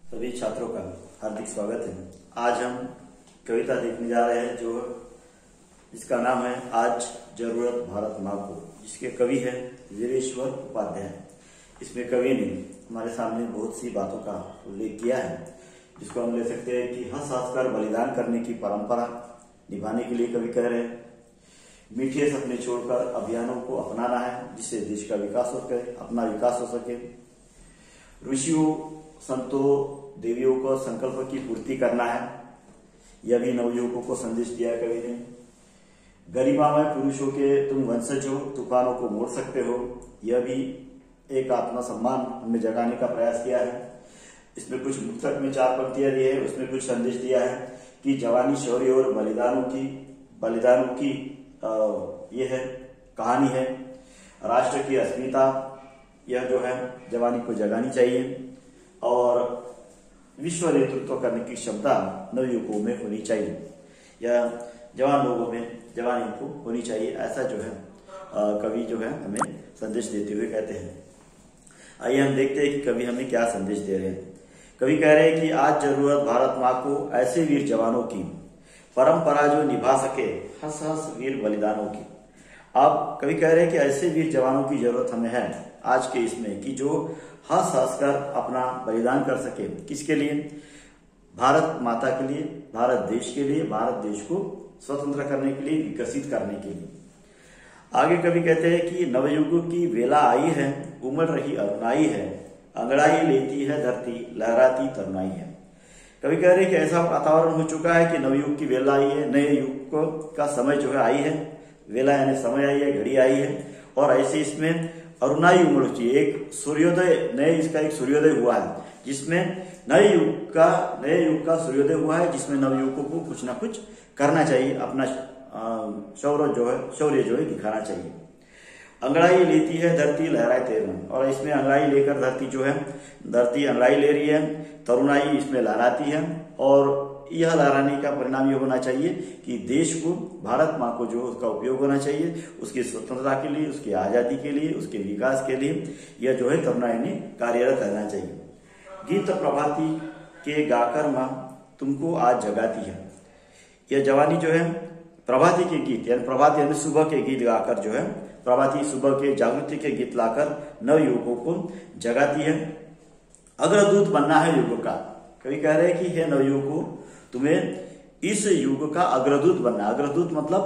सभी छात्रों का हार्दिक स्वागत है। आज हम कविता देखने जा रहे हैं जिसका नाम है आज जरूरत भारत माँ को, जिसके कवि है वीरेश्वर उपाध्याय। इसमें कवि ने हमारे सामने बहुत सी बातों का उल्लेख किया है, जिसको हम ले सकते हैं कि हंस हंस कर बलिदान करने की परंपरा निभाने के लिए कवि कह रहे हैं। मीठे सपने छोड़कर अभियानों को अपनाना है, जिससे देश का विकास हो सके, अपना विकास हो सके। ऋषियों संतों देवियों को संकल्प की पूर्ति करना है, यह भी नवयुवकों को संदेश दिया कवि ने। गरिमामय पुरुषों के तुम वंशज हो, तूफानों को मोड़ सकते हो, यह भी एक आत्मसम्मान हमें जगाने का प्रयास किया है। इसमें कुछ मुक्तक में 4 पंक्तियां दी है, उसमें कुछ संदेश दिया है कि जवानी शौर्य और बलिदानों की यह है कहानी है। राष्ट्र की अस्मिता यह जो है जवानी को जगानी चाहिए, और विश्व नेतृत्व करने की क्षमता नवयुवकों में होनी चाहिए, या जवान लोगों में जवानी को होनी चाहिए। ऐसा जो है कवि जो है हमें संदेश देते हुए कहते हैं। आइए हम देखते हैं कि कवि हमें क्या संदेश दे रहे हैं। कवि कह रहे हैं कि आज जरूरत भारत माँ को ऐसे वीर जवानों की, परंपरा जो निभा सके हंस हंस वीर बलिदानों की। अब कवि कह रहे हैं कि ऐसे वीर जवानों की जरूरत हमें है आज के इसमें, कि जो हंस हंस कर अपना बलिदान कर सके। किसके लिए? भारत माता के लिए, भारत देश के लिए, भारत देश को स्वतंत्र करने के लिए, विकसित करने के लिए। आगे कवि कहते हैं कि नवयुग की वेला आई है, उमड़ रही अरुणाई है, अंगड़ाई लेती है धरती, लहराती तरुणाई है। कवि कह रहे हैं कि ऐसा वातावरण हो चुका है कि नवयुग की वेला आई है, नए युग का समय जो है आई है। वेला यानी समय आई है, घड़ी आई है, और ऐसे इसमें अरुणाई उमड़ चाहिए। एक सूर्योदय, इसका एक सूर्योदय हुआ है, जिसमें नए युग का सूर्योदय हुआ है, जिसमें नवयुवकों को कुछ ना कुछ करना चाहिए, अपना शौर्य जो है दिखाना चाहिए। अंगड़ाई लेती है धरती, लहराए तैरना, और इसमें अंगड़ाई लेकर धरती अंगड़ाई ले रही है, तरुणाई इसमें लहराती है। और यह लहराने का परिणाम यह होना चाहिए कि देश को, भारत माँ को जो उसका उपयोग होना चाहिए, उसकी स्वतंत्रता के लिए, उसकी आजादी के लिए, उसके विकास के लिए यह जो है तरुणाई ने कार्यरत रहना चाहिए। गीत प्रभाती के गाकर माँ तुमको आज जगाती है। यह जवानी जो है प्रभाती के गीत, यानी प्रभात यानी सुबह के गीत गाकर जो है, प्रभाती सुबह के जागृति के गीत लाकर नव युवकों को जगाती है। अग्रदूत बनना है युग का। कवि कह रहे हैं कि हे नवयुवकों, तुम्हें इस युग का अग्रदूत बनना है। अग्रदूत मतलब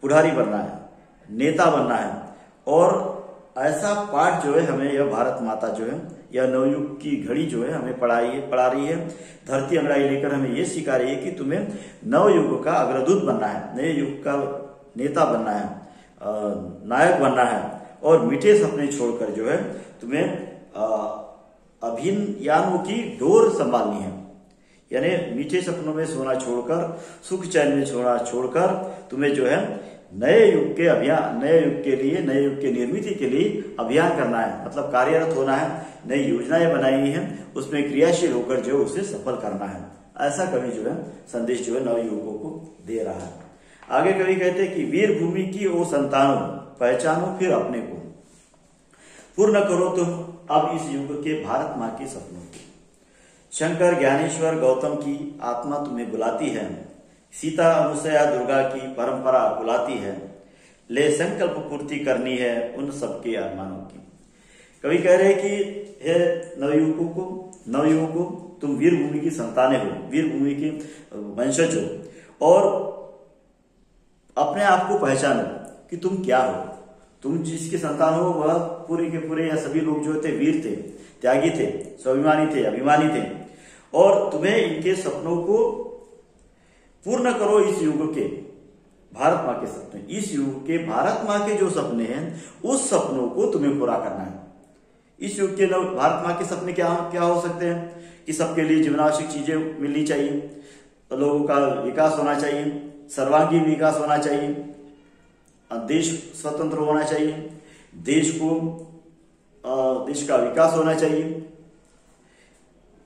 पुढ़ारी बनना है, नेता बनना है। और ऐसा पाठ जो है हमें यह भारत माता जो है, यह नवयुग की घड़ी जो है हमें पढ़ा रही है। धरती अंगड़ाई लेकर हमें यह सिखा रही है कि तुम्हें नवयुग का अग्रदूत बनना है, नए युग का नेता बनना है, नायक बनना है। और मीठे सपने छोड़कर जो है तुम्हें अभियानों की डोर संभालनी है, यानी मीठे सपनों में सोना छोड़कर, सुख चैन में सोना छोड़कर तुम्हें जो है नए युग के अभियान, नए युग के लिए, नए युग की निर्मित के लिए अभियान करना है, मतलब कार्यरत होना है। नई योजनाएं बनाई हैं, उसमें क्रियाशील होकर जो उसे सफल करना है। ऐसा कवि जो है संदेश जो है नव युवकों को दे रहा है। आगे कवि कहते हैं कि वीर भूमि की ओ संतानों, पहचानो फिर अपने को, पूर्ण करो तुम अब इस युग के भारत माँ के सपनों को। शंकर ज्ञानेश्वर गौतम की आत्मा तुम्हें बुलाती है, सीता अनुसया दुर्गा की परंपरा बुलाती है, ले संकल्प पूर्ति करनी है उन सबके अरमानों की। कवि कह रहे हैं कि हे नवयुवकों, तुम वीर भूमि की संतानें हो, वीर भूमि की वंशज हो, और अपने आप को पहचानो कि तुम क्या हो। तुम जिसके संतान हो वह पूरे के पूरे या सभी लोग जो थे वीर थे, त्यागी थे, स्वाभिमानी थे, अभिमानी थे, और तुम्हें इनके सपनों को पूर्ण करो। इस युग के भारत माँ के सपने, इस युग के भारत माँ के जो सपने हैं, उस सपनों को तुम्हें पूरा करना है। इस युग के भारत माँ के सपने क्या हो सकते हैं कि सबके लिए जीवनावश्यक चीजें मिलनी चाहिए, लोगों का विकास होना चाहिए, सर्वांगीण विकास होना चाहिए, देश स्वतंत्र होना चाहिए, देश का विकास होना चाहिए,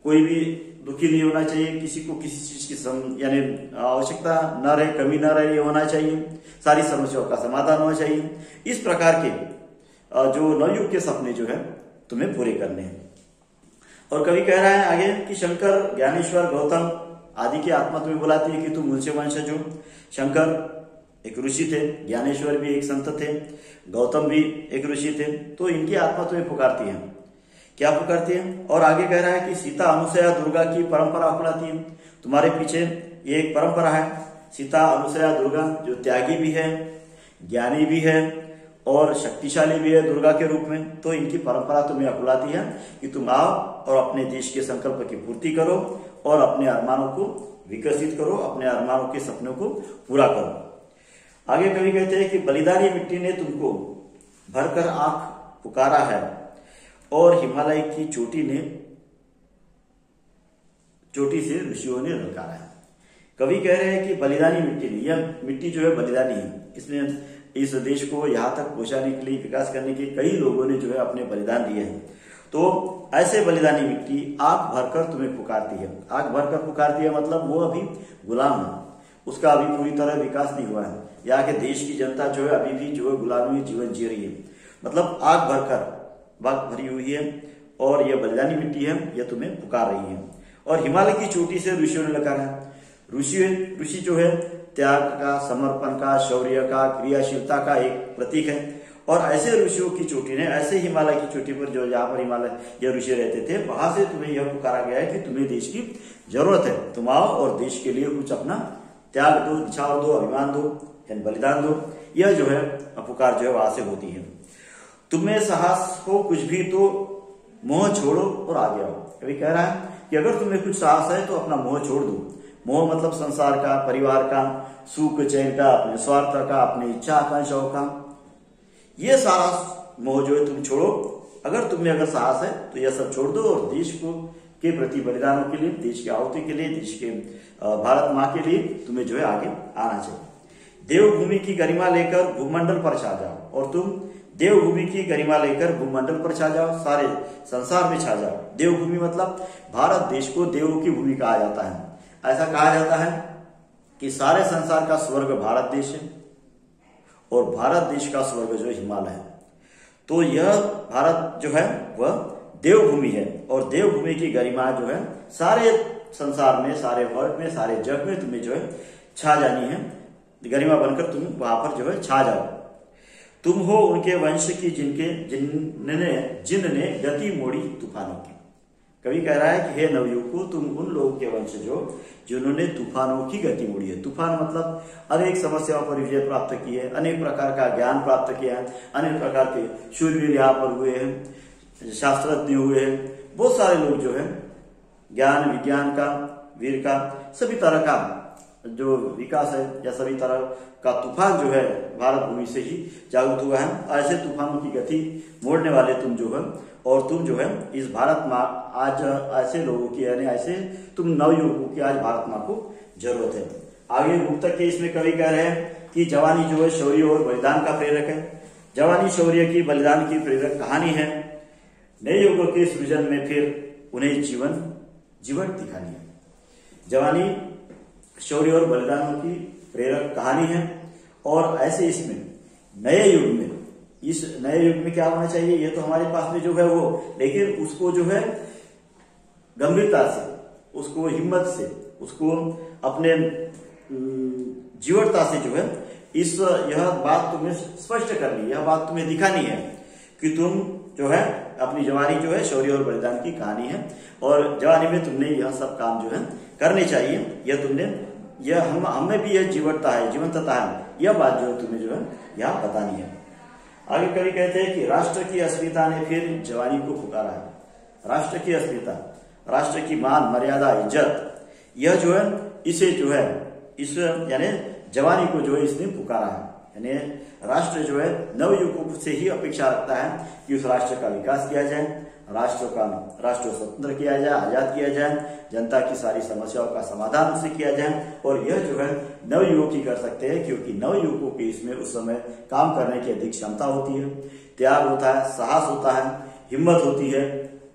कोई भी दुखी नहीं होना चाहिए, किसी को किसी चीज की यानी आवश्यकता न रहे, कमी न रहे, ये होना चाहिए, सारी समस्याओं का समाधान होना चाहिए। इस प्रकार के जो नवयुग के सपने जो है तुम्हें पूरे करने हैं। और कवि कह रहा है आगे कि शंकर, ज्ञानेश्वर, गौतम आदि की आत्मा तुम्हें बुलाती है कि तुम उनसे वंशज हो। शंकर एक ऋषि थे, ज्ञानेश्वर भी एक संत थे, गौतम भी एक ऋषि थे, तो इनकी आत्मा तुम्हें पुकारती है। क्या पुकारती है? और आगे कह रहा है कि सीता, अनुसया, दुर्गा की परंपरा अपनाती है। तुम्हारे पीछे ये एक परंपरा है, सीता, अनुसया, दुर्गा, जो त्यागी भी है, ज्ञानी भी है और शक्तिशाली भी है दुर्गा के रूप में। तो इनकी परंपरा तुम्हें अपनाती है कि तुम आओ और अपने देश के संकल्प की पूर्ति करो और अपने अरमानों को विकसित करो, अपने अरमानों के सपनों को पूरा करो। आगे कवि कहते हैं कि बलिदानी मिट्टी ने तुमको भरकर आंख पुकारा है और हिमालय की चोटी से ऋषियों ने ललकारा है। कवि कह रहे हैं कि बलिदानी मिट्टी ने, यह मिट्टी जो है बलिदानी है, इसमें इस देश को यहाँ तक पहुंचाने के लिए, विकास करने के कई लोगों ने जो है अपने बलिदान दिए हैं। तो ऐसे बलिदानी मिट्टी आंख भरकर तुम्हें पुकारती है। आंख भरकर पुकारती है मतलब वो अभी गुलाम है, उसका अभी पूरी तरह विकास नहीं हुआ है। यहाँ के देश की जनता जो है अभी भी जो है गुलामी जीवन जी रही है, मतलब आग भरी हुई है और यह बलिदानी मिट्टी है, यह तुम्हें पुकार रही है। और हिमालय की चोटी से ऋषियों ने लगा है। ऋषि जो है त्याग का, समर्पण का, शौर्य का, क्रियाशीलता का एक प्रतीक है। और ऐसे ऋषियों की चोटी ने, ऐसे हिमालय की चोटी पर जो जहाँ पर हिमालय ये ऋषि रहते थे, वहां से तुम्हें यह पुकारा गया है कि तुम्हें देश की जरूरत है, तुम आओ और देश के लिए कुछ अपना त्याग दो, निछावर दो, अभिमान दो, बलिदान दो। यह जो है पुकार जो है वहां से होती है। तुम्हें साहस हो कुछ भी तो मोह छोड़ो और आगे आओ। कभी कह रहा है कि अगर तुम्हें कुछ साहस है तो अपना मोह छोड़ दो। मोह मतलब संसार का, परिवार का, सुख चैन का, अपने स्वार्थ का, अपनी इच्छा आकांक्षाओं का, ये सारा मोह जो है तुम छोड़ो। अगर तुम्हें अगर साहस है तो यह सब छोड़ दो और देश को के प्रति बलिदानों के लिए, देश की आहुति के लिए, देश के भारत माँ के लिए तुम्हें जो है आगे आना चाहिए। देवभूमि की गरिमा लेकर भूमंडल पर छा जाओ। और तुम देवभूमि की गरिमा लेकर भूमंडल पर छा जाओ, सारे संसार में छा जाओ। देवभूमि मतलब भारत देश को देवों की भूमि कहा जाता है। ऐसा कहा जाता है कि सारे संसार का स्वर्ग भारत देश है और भारत देश का स्वर्ग जो हिमालय है। तो यह भारत जो है वह देवभूमि है और देवभूमि की गरिमा जो है सारे संसार में, सारे वर्ग में, सारे जग में तुम्हें जो है छा जानी है। गरिमा बनकर तुम वहां पर जो है छा जाओ। तुम हो उनके वंश की जिनने गति मोड़ी तूफानों की। कवि कह रहा है कि हे नवयुवकों, तुम उन लोगों के वंशज हो जिन्होंने तूफानों की गति मोड़ी है। तूफान मतलब अनेक समस्याओं पर विजय प्राप्त की है, अनेक प्रकार का ज्ञान प्राप्त किया है, अनेक प्रकार के शूरवीर यहाँ पर हुए हैं, शास्त्रज्ञ हुए हैं, बहुत सारे लोग जो है ज्ञान विज्ञान का, वीर का, सभी तरह का जो विकास है या सभी तरह का तूफान जो है भारत भूमि से ही जागृत हुआ है। ऐसे तूफानों की गति मोड़ने वाले तुम जो है, और तुम जो है इस भारत माँ, आज ऐसे लोगों की, यानी ऐसे तुम नवयुवकों की आज भारत माँ को जरूरत है। आगे मुक्तक के इसमें कवि कह रहे हैं कि जवानी जो है शौर्य और बलिदान का प्रेरक है। जवानी शौर्य की, बलिदान की प्रेरक कहानी है। नए युगों के सृजन में फिर उन्हें जीवन दिखानी है। जवानी शौर्य और बलिदानों की प्रेरक कहानी है। और ऐसे इसमें नए युग में, इस नए युग में क्या होना चाहिए, ये तो हमारे पास में जो है वो, लेकिन उसको जो है गंभीरता से, उसको हिम्मत से, उसको अपने जीवटता से जो है यह बात तुम्हें स्पष्ट करनी, यह बात तुम्हें दिखानी है कि तुम जो है अपनी जवानी जो है शौर्य और बलिदान की कहानी है और जवानी में तुमने यह सब काम जो है करने चाहिए। यह हमें भी यह जीवटता है, जीवंतता है, यह बात जो है तुम्हें जो है यहाँ बतानी है। आगे कवि कहते हैं कि राष्ट्र की अस्मिता ने फिर जवानी को पुकारा है। राष्ट्र की अस्मिता, राष्ट्र की मान, मर्यादा, इज्जत, यह जो है इसे जो है इस यानी जवानी को जो है इसने पुकारा है। यानी राष्ट्र जो है नवयुवकों से ही अपेक्षा रखता है कि उस राष्ट्र का विकास किया जाए, राष्ट्र स्वतंत्र किया जाए, आजाद किया जाए, जनता की सारी समस्याओं का समाधान उससे किया जाए। और यह जो है नवयुवक ही कर सकते हैं, क्योंकि नवयुवकों के इसमें उस समय काम करने की अधिक क्षमता होती है, त्याग होता है, साहस होता है, हिम्मत होती है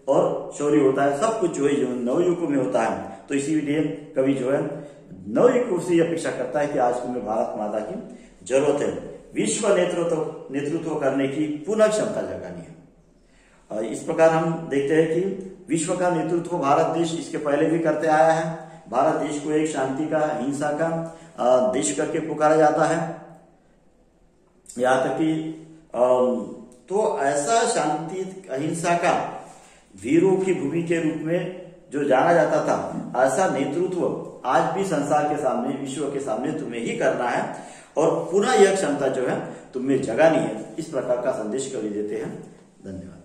और शौर्य होता है, सब कुछ जो है नवयुवकों में होता है। तो इसीलिए कवि जो है नवयुवकों से अपेक्षा करता है कि आज तुम्हें भारत माता की जरूरत है, विश्व नेतृत्व करने की पुनः क्षमता जगानी है। इस प्रकार हम देखते हैं कि विश्व का नेतृत्व भारत देश इसके पहले भी करते आया है। भारत देश को एक शांति का, अहिंसा का देश करके पुकारा जाता है। यहाँ तक कि तो ऐसा शांति अहिंसा का वीरों की भूमि के रूप में जो जाना जाता था, ऐसा नेतृत्व आज भी संसार के सामने, विश्व के सामने तुम्हें ही करना है और पुनः यह क्षमता जो है तुम्हें जगानी है। इस प्रकार का संदेश कवि देते हैं। धन्यवाद।